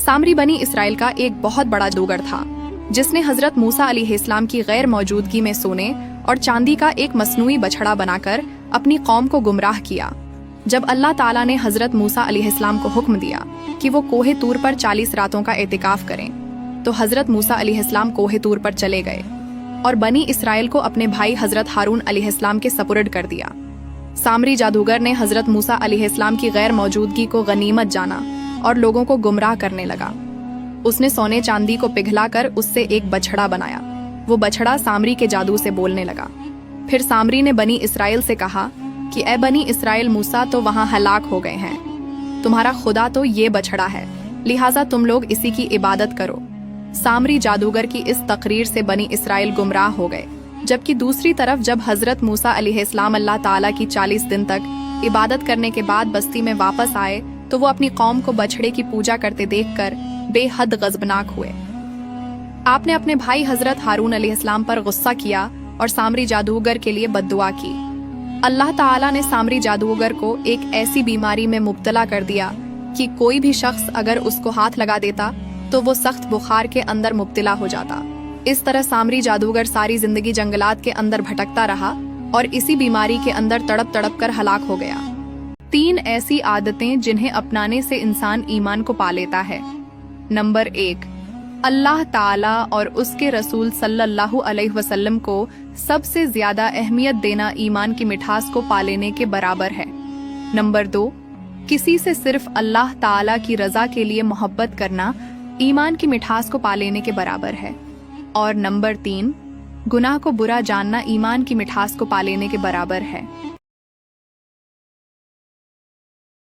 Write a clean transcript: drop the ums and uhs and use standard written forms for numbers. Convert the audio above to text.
सामरी बनी इसराइल का एक बहुत बड़ा जादूगर था जिसने हजरत मूसा अलैहिस्सलाम की गैर मौजूदगी में सोने और चांदी का एक मसनूई बछड़ा बनाकर अपनी कौम को गुमराह किया। जब अल्लाह ताला ने हजरत मूसा अलैहिस्सलाम को हुक्म दिया कि वो कोहे तूर पर 40 रातों का एतिकाफ करें, तो हजरत मूसा अलैहिस्सलाम कोहे तूर पर चले गए और बनी इसराइल को अपने भाई हजरत हारून अलैहिस्सलाम के सपुर्द कर दिया। सामरी जादूगर ने हजरत मूसा अलैहिस्सलाम की गैर मौजूदगी को गनीमत जाना और लोगों को गुमराह करने लगा। उसने सोने चांदी को पिघलाकर उससे एक बछड़ा बनाया। वो बछड़ा सामरी के जादू से बोलने लगा। फिर सामरी ने बनी इसराइल से कहा कि ए बनी इसराइल, मूसा तो वहां हलाक हो गए हैं, तुम्हारा खुदा तो ये बछड़ा है, लिहाजा तुम लोग इसी की इबादत करो। सामरी जादूगर की इस तकरीर से बनी इसराइल गुमराह हो गए, जबकि दूसरी तरफ जब हजरत मूसा अलैहिस्सलाम अल्लाह ताला की 40 दिन तक इबादत करने के बाद बस्ती में वापस आए तो वो अपनी कौम को बछड़े की पूजा करते देखकर बेहद गजबनाक हुए। आपने अपने भाई हजरत हारून अलैहिस्सलाम पर गुस्सा किया और सामरी जादूगर के लिए बद्दुआ की। अल्लाह ताला ने सामरी जादूगर को एक ऐसी बीमारी में मुब्तला कर दिया कि कोई भी शख्स अगर उसको हाथ लगा देता तो वो सख्त बुखार के अंदर मुब्तला हो जाता। इस तरह सामरी जादूगर सारी जिंदगी जंगलात के अंदर भटकता रहा और इसी बीमारी के अंदर तड़प तड़प कर हलाक हो गया। 3 ऐसी आदतें जिन्हें अपनाने से इंसान ईमान को पा लेता है। नंबर 1, अल्लाह ताला और उसके रसूल सल्लल्लाहु अलैहि वसल्लम को सबसे ज्यादा अहमियत देना ईमान की मिठास को पा लेने के बराबर है। नंबर 2, किसी से सिर्फ अल्लाह ताला की रजा के लिए मोहब्बत करना ईमान की मिठास को पा लेने के बराबर है। और नंबर 3, गुनाह को बुरा जानना ईमान की मिठास को पा लेने के बराबर है।